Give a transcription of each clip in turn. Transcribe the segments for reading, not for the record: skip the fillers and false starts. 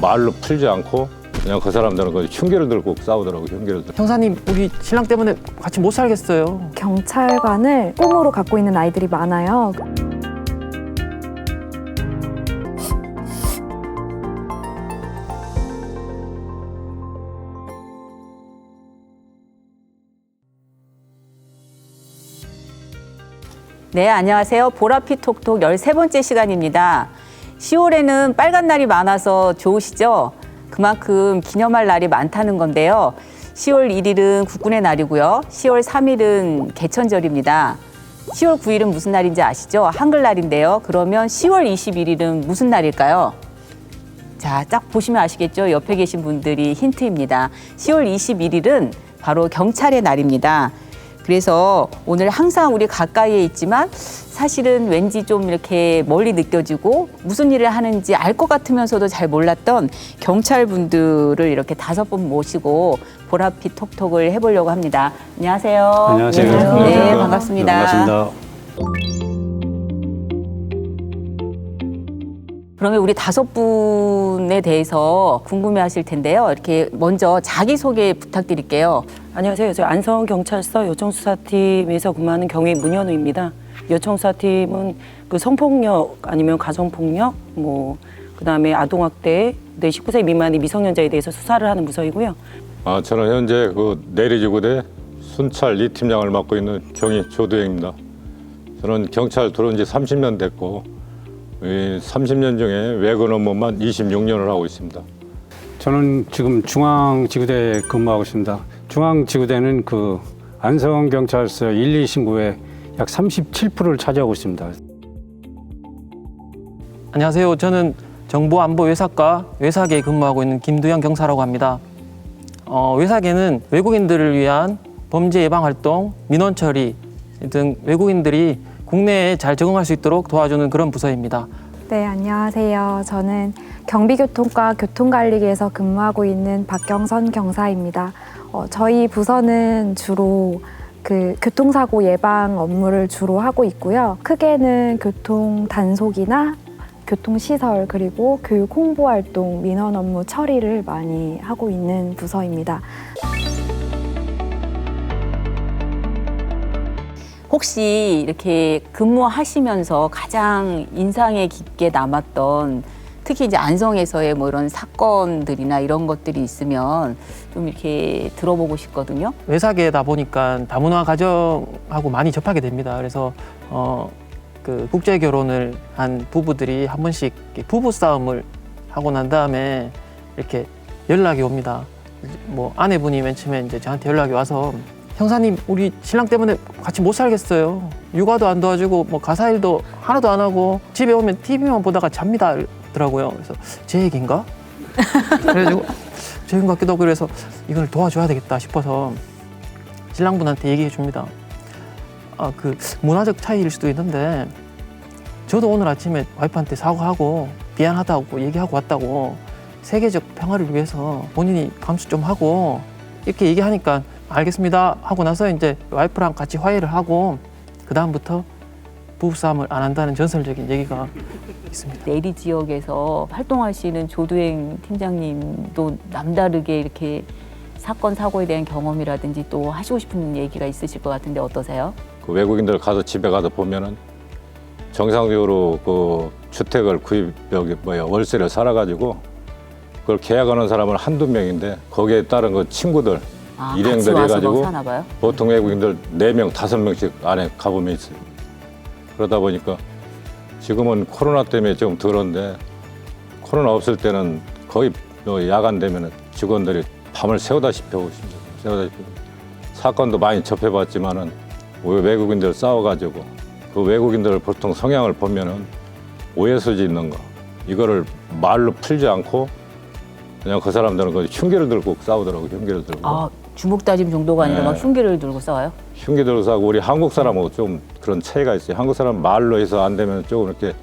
말로 풀지 않고 그냥 그 사람들은 그 흉기를 들고 싸우더라고요. 흉기를 들고. 형사님, 우리 신랑 때문에 같이 못 살겠어요. 경찰관을 꿈으로 갖고 있는 아이들이 많아요. 네, 안녕하세요. 보라피 톡톡 13번째 시간입니다. 10월에는 빨간 날이 많아서 좋으시죠? 그만큼 기념할 날이 많다는 건데요. 10월 1일은 국군의 날이고요. 10월 3일은 개천절입니다. 10월 9일은 무슨 날인지 아시죠? 한글날인데요. 그러면 10월 21일은 무슨 날일까요? 자, 딱 보시면 아시겠죠? 옆에 계신 분들이 힌트입니다. 10월 21일은 바로 경찰의 날입니다. 그래서 오늘 항상 우리 가까이에 있지만 사실은 왠지 좀 이렇게 멀리 느껴지고 무슨 일을 하는지 알 것 같으면서도 잘 몰랐던 경찰분들을 이렇게 5분 모시고 보라피 톡톡을 해보려고 합니다. 안녕하세요. 안녕하세요. 네, 안녕하세요. 반갑습니다. 반갑습니다. 그러면 우리 5분에 대해서 궁금해하실 텐데요. 이렇게 먼저 자기소개 부탁드릴게요. 안녕하세요. 저 안성경찰서 요청수사팀에서 근무하는 경위 문현우입니다. 요청수사팀은 그 성폭력 아니면 가정폭력, 그다음에 아동학대, 19세 미만의 미성년자에 대해서 수사를 하는 부서이고요. 저는 현재 그 내리지구대 순찰 2팀장을 맡고 있는 경위 조두행입니다. 저는 경찰 들어온 지 30년 됐고 이 30년 중에 외근 업무만 26년을 하고 있습니다. 저는 지금 중앙지구대에 근무하고 있습니다. 중앙지구대는 그 안성경찰서 112 신고의 약 37%를 차지하고 있습니다. 안녕하세요. 저는 정보안보외사과 외사계에 근무하고 있는 김두영 경사라고 합니다. 외사계는 외국인들을 위한 범죄 예방 활동, 민원 처리 등 외국인들이 국내에 잘 적응할 수 있도록 도와주는 그런 부서입니다. 네, 안녕하세요. 저는 경비교통과 교통관리계에서 근무하고 있는 박경선 경사입니다. 저희 부서는 주로 그 교통사고 예방 업무를 주로 하고 있고요. 크게는 교통 단속이나 교통시설 그리고 교육 홍보 활동, 민원 업무 처리를 많이 하고 있는 부서입니다. 혹시 이렇게 근무하시면서 가장 인상에 깊게 남았던 특히 이제 안성에서의 뭐 이런 사건들이나 이런 것들이 있으면 좀 이렇게 들어보고 싶거든요. 외사계다 보니까 다문화 가정하고 많이 접하게 됩니다. 그래서 그 국제 결혼을 한 부부들이 한 번씩 부부 싸움을 하고 난 다음에 이렇게 연락이 옵니다. 뭐 아내분이 맨 처음에 이제 저한테 연락이 와서 형사님, 우리 신랑 때문에 같이 못 살겠어요. 육아도 안 도와주고 뭐 가사일도 하나도 안 하고 집에 오면 TV만 보다가 잡니다. 더라고요. 그래서 제 얘기인가? 그래가지고 제 얘기인 것 같기도 하고 그래서 이걸 도와줘야 되겠다 싶어서 신랑분한테 얘기해 줍니다. 그 문화적 차이일 수도 있는데 저도 오늘 아침에 와이프한테 사과하고 미안하다고 얘기하고 왔다고 세계적 평화를 위해서 본인이 감수 좀 하고 이렇게 얘기하니까 알겠습니다 하고 나서 이제 와이프랑 같이 화해를 하고 그 다음부터 부부싸움을 안 한다는 전설적인 얘기가 있습니다. 내리 지역에서 활동하시는 조두행 팀장님도 남다르게 이렇게 사건 사고에 대한 경험이라든지 또 하시고 싶은 얘기가 있으실 것 같은데 어떠세요? 그 외국인들 가서 집에 가서 보면은 정상적으로 그 주택을 월세를 살아가지고 그걸 계약하는 사람은 한두 명인데 거기에 따른 그 친구들 일행들 해가지고 보통 외국인들 4명, 5명씩 안에 가보면 있어요. 그러다 보니까 지금은 코로나 때문에 좀 덜한데 코로나 없을 때는 거의 야간 되면 직원들이 밤을 새우다시피 하고 있습니다. 사건도 많이 접해봤지만은 외국인들 싸워가지고 그 외국인들 보통 성향을 보면은 오해소지 있는 거 이거를 말로 풀지 않고 그냥 그 사람들은 그 흉기를 들고 싸우더라고요. 흉기를 들고. 주먹 다짐 정도가 아니라 막 흉기를 들고 싸워요? 흉기 들고 싸우고 우리 한국 사람하고 좀 그런 차이가 있어요. 한국 사람 말로 해서 안 되면 조금 이렇게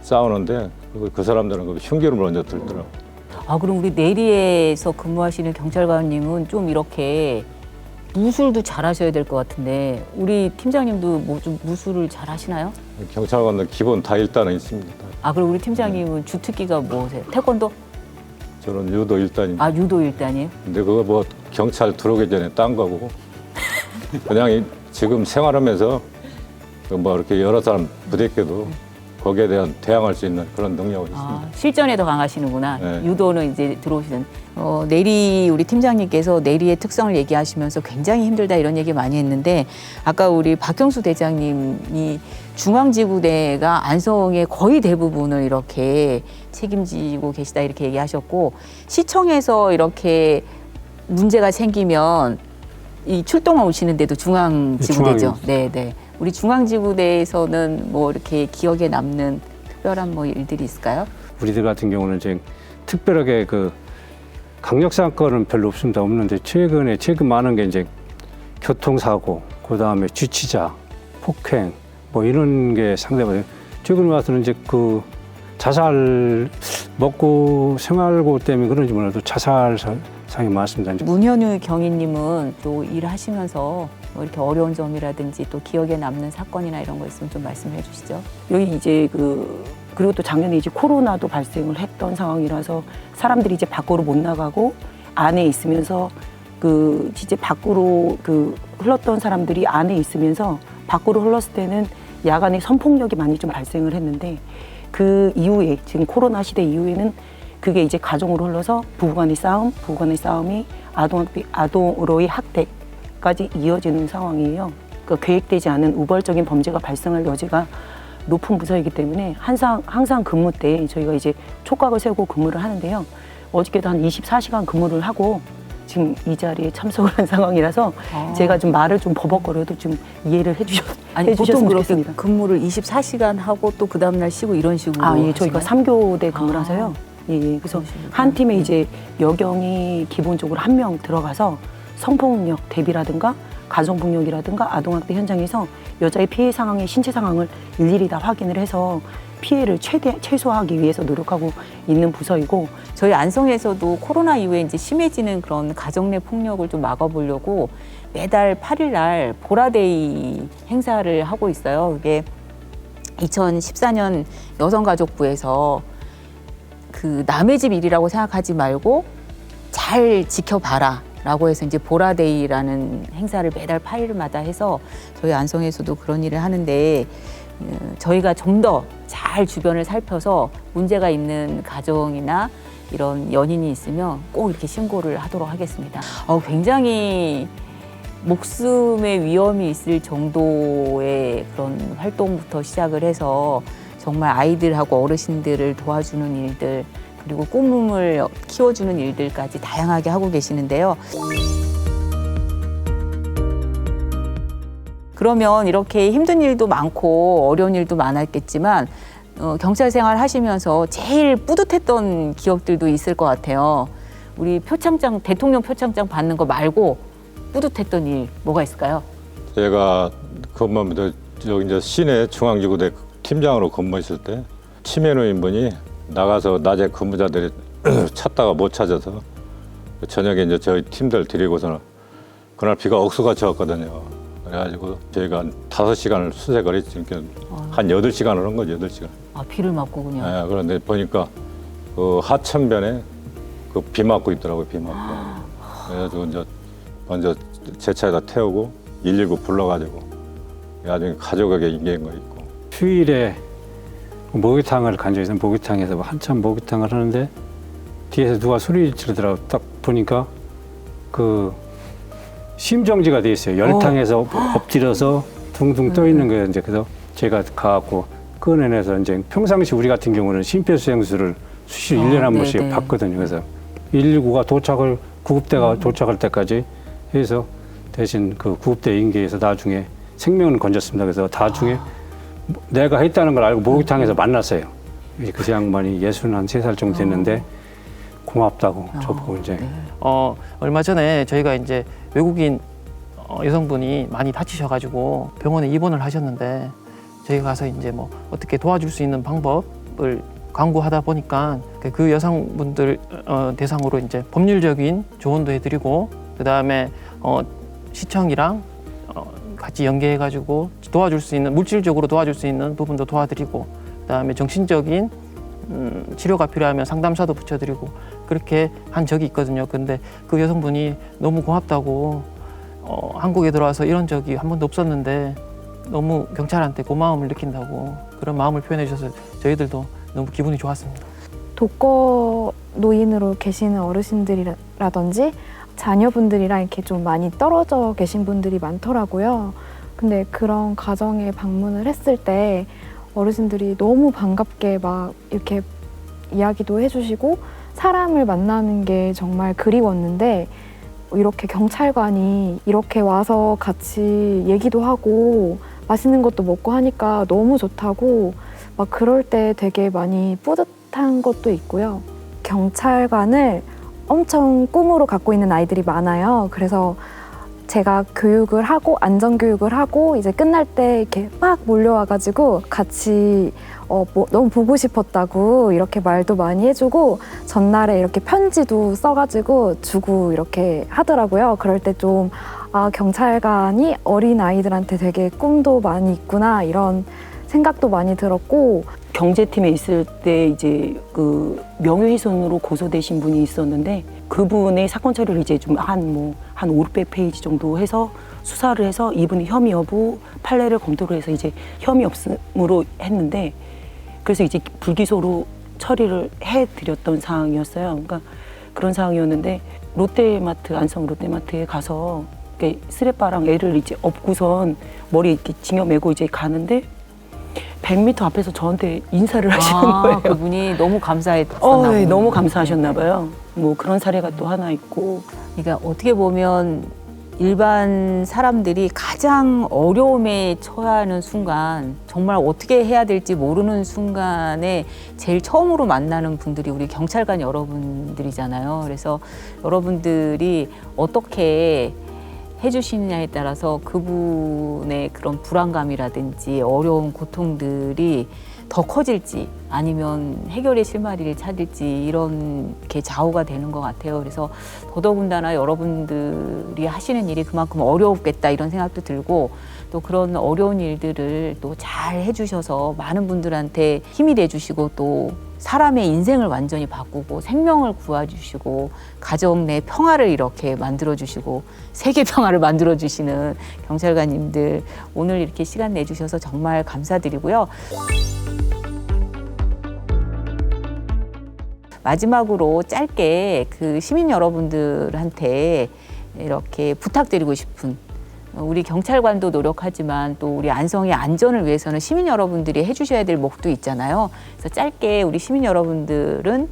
싸우는데 그 사람들은 그 흉기를 먼저 들더라고요. 그럼 우리 내리에서 근무하시는 경찰관님은 좀 이렇게 무술도 잘하셔야 될 것 같은데 우리 팀장님도 뭐 좀 무술을 잘하시나요? 경찰관들 기본 다 일단은 있습니다. 그럼 우리 팀장님은 주특기가 뭐세요? 태권도? 저는 유도 1단입니다. 아, 유도 1단이에요? 근데 그거 뭐 경찰 들어오기 전에 딴 거고 그냥 지금 생활하면서 뭐 이렇게 여러 사람 부대껴도 거기에 대한 대항할 수 있는 그런 능력은 있습니다. 아, 실전에 더 강하시는구나. 네. 유도는 이제 들어오시는. 내리 우리 팀장님께서 내리의 특성을 얘기하시면서 굉장히 힘들다 이런 얘기 많이 했는데 아까 우리 박경수 대장님이 중앙지구대가 안성의 거의 대부분을 이렇게 책임지고 계시다 이렇게 얘기하셨고 시청에서 이렇게 문제가 생기면 이 출동을 오시는데도 중앙지구대죠. 네, 네. 우리 중앙지구대에서는 뭐 이렇게 기억에 남는 특별한 뭐 일들이 있을까요? 우리들 같은 경우는 이제 특별하게 그 강력 사건은 별로 없습니다. 없는데 최근 많은 게 이제 교통사고, 그 다음에 주치자, 폭행 뭐 이런 게 상당히 최근 와서는 이제 그 자살 먹고 생활고 때문에 그런지 몰라도 자살 상이 많습니다. 문현우 경위님은 또 일하시면서 뭐 이렇게 어려운 점이라든지 또 기억에 남는 사건이나 이런 거 있으면 좀 말씀해 주시죠. 여기 이제 그리고 또 작년에 이제 코로나도 발생을 했던 상황이라서 사람들이 이제 밖으로 못 나가고 안에 있으면서 이제 밖으로 흘렀던 사람들이 안에 있으면서 밖으로 흘렀을 때는 야간에 성폭력이 많이 좀 발생을 했는데 그 이후에 지금 코로나 시대 이후에는 그게 이제 가정으로 흘러서 부부간의 싸움이 아동으로의 학대까지 이어지는 상황이에요. 그러니까 계획되지 않은 우발적인 범죄가 발생할 여지가 높은 부서이기 때문에 항상 근무 때 저희가 이제 촉각을 세우고 근무를 하는데요. 어저께도 한 24시간 근무를 하고 지금 이 자리에 참석을 한 상황이라서 제가 좀 말을 좀 버벅거려도 좀 이해를 아니 보통 해주셨으면 그렇게 좋겠습니다. 근무를 24시간 하고 또 그 다음날 쉬고 이런 식으로 예, 저희가 하시나요? 3교대 근무를 하서요. 예. 그래서 그러시구나. 한 팀에 이제 여경이 기본적으로 1명 들어가서 성폭력 대비라든가 가정폭력이라든가 아동학대 현장에서 여자의 피해 상황의 신체 상황을 일일이 다 확인을 해서 피해를 최소화하기 위해서 노력하고 있는 부서이고 저희 안성에서도 코로나 이후에 이제 심해지는 그런 가정 내 폭력을 좀 막아보려고 매달 8일 날 보라데이 행사를 하고 있어요. 그게 2014년 여성가족부에서 그 남의 집 일이라고 생각하지 말고 잘 지켜봐라 라고 해서 이제 보라데이라는 행사를 매달 8일마다 해서 저희 안성에서도 그런 일을 하는데 저희가 좀 더 잘 주변을 살펴서 문제가 있는 가정이나 이런 연인이 있으면 꼭 이렇게 신고를 하도록 하겠습니다. 굉장히 목숨의 위험이 있을 정도의 그런 활동부터 시작을 해서 정말 아이들하고 어르신들을 도와주는 일들 그리고 꿈을 키워주는 일들까지 다양하게 하고 계시는데요. 그러면 이렇게 힘든 일도 많고 어려운 일도 많았겠지만 경찰 생활 하시면서 제일 뿌듯했던 기억들도 있을 것 같아요. 우리 표창장, 대통령 표창장 받는 거 말고 뿌듯했던 일 뭐가 있을까요? 제가 근무하면서 여기 이제 시내 중앙지구대 팀장으로 근무했을 때 치매노인분이 나가서 낮에 근무자들이 찾다가 못 찾아서 저녁에 이제 저희 팀들 데리고서는 그날 비가 억수가 쳤거든요. 그래가지고 저희가 한 5시간을 수색을 했지. 그러니까 한 8시간을 한 거죠, 8시간. 아, 비를 맞고 그냥. 네, 그런데 보니까 그 하천변에 그 비 맞고 있더라고요, 비 맞고. 그래가지고 이제 먼저 제 차에다 태우고 119 불러가지고 나중에 가족에게 인계한 거 있고. 휴일에 목욕탕을 간 적이 있어요. 목욕탕에서 한참 목욕탕을 하는데 뒤에서 누가 소리 지르더라고. 딱 보니까 그 심정지가 돼 있어요. 열탕에서 엎드려서 둥둥 떠 있는 거예요. 이제 그래서 제가 가갖고 꺼내내서 이제 평상시 우리 같은 경우는 심폐소생술을 수시로 1년에 한 번씩 네네. 받거든요. 그래서 119가 구급대가 도착할 때까지 해서 대신 그 구급대 인계해서 나중에 생명을 건졌습니다. 그래서 나중에 내가 했다는 걸 알고 목욕탕에서 만났어요. 그 양반이 63살 정도 됐는데 고맙다고 저보고 이제 네. 얼마 전에 저희가 이제 외국인 여성분이 많이 다치셔가지고 병원에 입원을 하셨는데 저희가 가서 이제 뭐 어떻게 도와줄 수 있는 방법을 강구하다 보니까 그 여성분들 대상으로 이제 법률적인 조언도 해드리고 그 다음에 시청이랑 같이 연계해가지고 도와줄 수 있는 물질적으로 도와줄 수 있는 부분도 도와드리고 그 다음에 정신적인 치료가 필요하면 상담사도 붙여드리고 그렇게 한 적이 있거든요. 근데 그 여성분이 너무 고맙다고 한국에 들어와서 이런 적이 한 번도 없었는데 너무 경찰한테 고마움을 느낀다고 그런 마음을 표현해 주셔서 저희들도 너무 기분이 좋았습니다. 독거 노인으로 계시는 어르신들이라든지 자녀분들이랑 이렇게 좀 많이 떨어져 계신 분들이 많더라고요. 근데 그런 가정에 방문을 했을 때 어르신들이 너무 반갑게 막 이렇게 이야기도 해주시고 사람을 만나는 게 정말 그리웠는데 이렇게 경찰관이 이렇게 와서 같이 얘기도 하고 맛있는 것도 먹고 하니까 너무 좋다고 막 그럴 때 되게 많이 뿌듯한 것도 있고요. 경찰관을 엄청 꿈으로 갖고 있는 아이들이 많아요. 그래서 제가 교육을 하고 안전교육을 하고 이제 끝날 때 이렇게 막 몰려와가지고 같이 너무 보고 싶었다고 이렇게 말도 많이 해주고 전날에 이렇게 편지도 써가지고 주고 이렇게 하더라고요. 그럴 때 좀 경찰관이 어린 아이들한테 되게 꿈도 많이 있구나 이런 생각도 많이 들었고 경제팀에 있을 때 이제 그 명예훼손으로 고소되신 분이 있었는데 그분의 사건 처리를 이제 좀 한 500페이지 정도 해서 수사를 해서 이분의 혐의 여부 판례를 검토를 해서 이제 혐의 없음으로 했는데 그래서 이제 불기소로 처리를 해드렸던 상황이었어요. 그러니까 그런 상황이었는데 롯데마트 안성 롯데마트에 가서 스레빠랑 애를 이제 업고선 머리 이렇게 징여 매고 이제 가는데 100m 앞에서 저한테 인사를 하시는 거예요. 그분이 너무 감사했었나 네, 보네요. 너무 감사하셨나 봐요. 뭐 그런 사례가 또 하나 있고. 그러니까 어떻게 보면 일반 사람들이 가장 어려움에 처하는 순간 정말 어떻게 해야 될지 모르는 순간에 제일 처음으로 만나는 분들이 우리 경찰관 여러분들이잖아요. 그래서 여러분들이 어떻게 해주시느냐에 따라서 그분의 그런 불안감이라든지 어려운 고통들이 더 커질지 아니면 해결의 실마리를 찾을지 이런 게 좌우가 되는 것 같아요. 그래서 더더군다나 여러분들이 하시는 일이 그만큼 어려웠겠다 이런 생각도 들고 또 그런 어려운 일들을 또 잘 해주셔서 많은 분들한테 힘이 돼주시고 또 사람의 인생을 완전히 바꾸고 생명을 구해주시고 가정 내 평화를 이렇게 만들어주시고 세계 평화를 만들어주시는 경찰관님들 오늘 이렇게 시간 내주셔서 정말 감사드리고요. 마지막으로 짧게 그 시민 여러분들한테 이렇게 부탁드리고 싶은 우리 경찰관도 노력하지만 또 우리 안성의 안전을 위해서는 시민 여러분들이 해주셔야 될 몫도 있잖아요. 그래서 짧게 우리 시민 여러분들은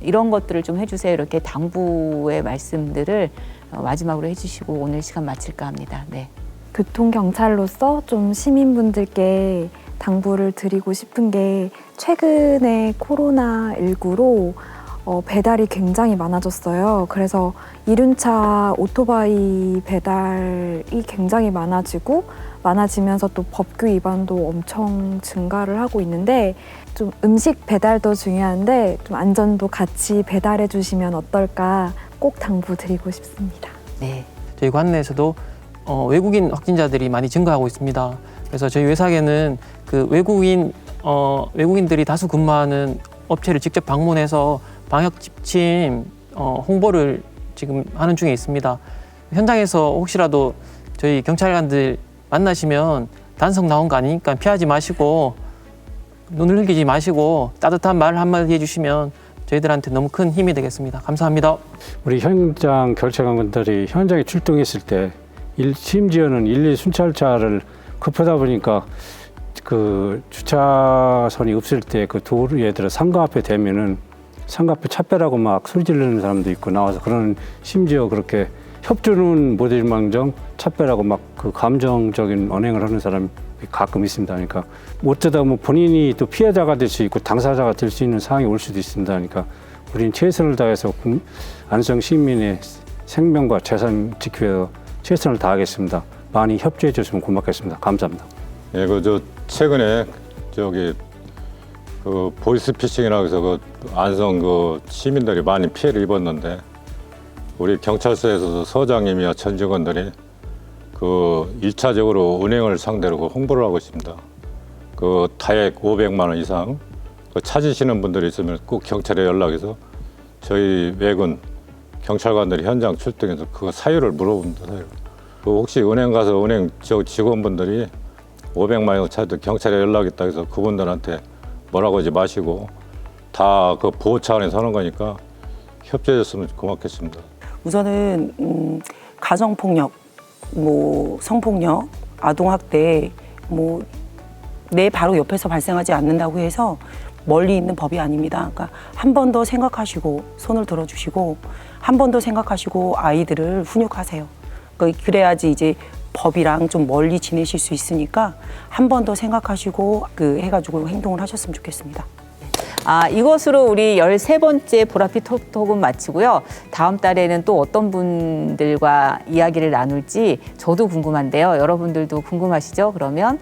이런 것들을 좀 해주세요. 이렇게 당부의 말씀들을 마지막으로 해주시고 오늘 시간 마칠까 합니다. 네. 교통경찰로서 좀 시민분들께 당부를 드리고 싶은 게 최근에 코로나19로 배달이 굉장히 많아졌어요. 그래서 이륜차 오토바이 배달이 굉장히 많아지면서 또 법규 위반도 엄청 증가를 하고 있는데 좀 음식 배달도 중요한데 좀 안전도 같이 배달해 주시면 어떨까 꼭 당부드리고 싶습니다. 네. 저희 관내에서도 외국인 확진자들이 많이 증가하고 있습니다. 그래서 저희 외사계는 그 외국인들이 다수 근무하는 업체를 직접 방문해서 방역 지침 홍보를 지금 하는 중에 있습니다. 현장에서 혹시라도 저희 경찰관들 만나시면 단속 나온 거 아니니까 피하지 마시고 눈을 흘기지 마시고 따뜻한 말 한마디 해주시면 저희들한테 너무 큰 힘이 되겠습니다. 감사합니다. 우리 현장 경찰관들이 현장에 출동했을 때 심지어는 112 순찰차를 급하다 보니까 그 주차선이 없을 때 그 도로 예를 들어 상가 앞에 대면은 상가 앞에 차 빼라고 막 소리 지르는 사람도 있고 나와서 그런 심지어 그렇게 협조는 못해줄망정 차 빼라고 막 그 감정적인 언행을 하는 사람이 가끔 있습니다. 그러니까 어쩌다 뭐 본인이 또 피해자가 될 수 있고 당사자가 될 수 있는 상황이 올 수도 있습니다. 그러니까 우리는 최선을 다해서 안성 시민의 생명과 재산 지키기 위해서 최선을 다하겠습니다. 많이 협조해 주시면 고맙겠습니다. 감사합니다. 예, 최근에 그 보이스피싱이라고 해서 그 안성 그 시민들이 많이 피해를 입었는데 우리 경찰서에서도 서장님이나 전 직원들이 그 1차적으로 은행을 상대로 그 홍보를 하고 있습니다. 그 타액 500만 원 이상 그 찾으시는 분들이 있으면 꼭 경찰에 연락해서 저희 외군 경찰관들이 현장 출동해서 그 사유를 물어봅니다. 사유. 그 혹시 은행 가서 은행 직원분들이 500만 원 차도 경찰에 연락했다 해서 그분들한테 뭐라고 하지 마시고 다 그 보호 차원에서 하는 거니까 협조해줬으면 고맙겠습니다. 우선은 가정폭력, 뭐 성폭력, 아동학대, 뭐 내 바로 옆에서 발생하지 않는다고 해서 멀리 있는 법이 아닙니다. 그러니까 한 번 더 생각하시고 손을 들어주시고 한 번 더 생각하시고 아이들을 훈육하세요. 그래야지 이제 법이랑 좀 멀리 지내실 수 있으니까 한 번 더 생각하시고 해가지고 행동을 하셨으면 좋겠습니다. 이것으로 우리 13번째 보라빛 톡톡은 마치고요. 다음 달에는 또 어떤 분들과 이야기를 나눌지 저도 궁금한데요. 여러분들도 궁금하시죠? 그러면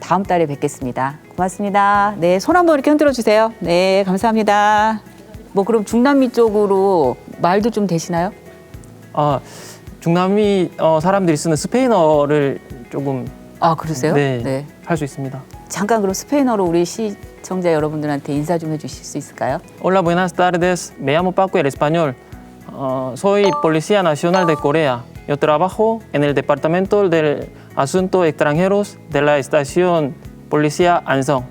다음 달에 뵙겠습니다. 고맙습니다. 네, 손 한번 이렇게 흔들어 주세요. 네, 감사합니다. 뭐 그럼 중남미 쪽으로 말도 좀 되시나요? 중남미 사람들이 쓰는 스페인어를 조금 그러세요? 네, 할 수 있습니다. 잠깐 그럼 스페인어로 우리 시청자 여러분들한테 인사 좀 해주실 수 있을까요? Hola, buenas tardes. Me llamo Paco el español. Soy Policía Nacional de Corea. Yo trabajo en el Departamento de Asuntos Extranjeros de la Estación Policía Ansong.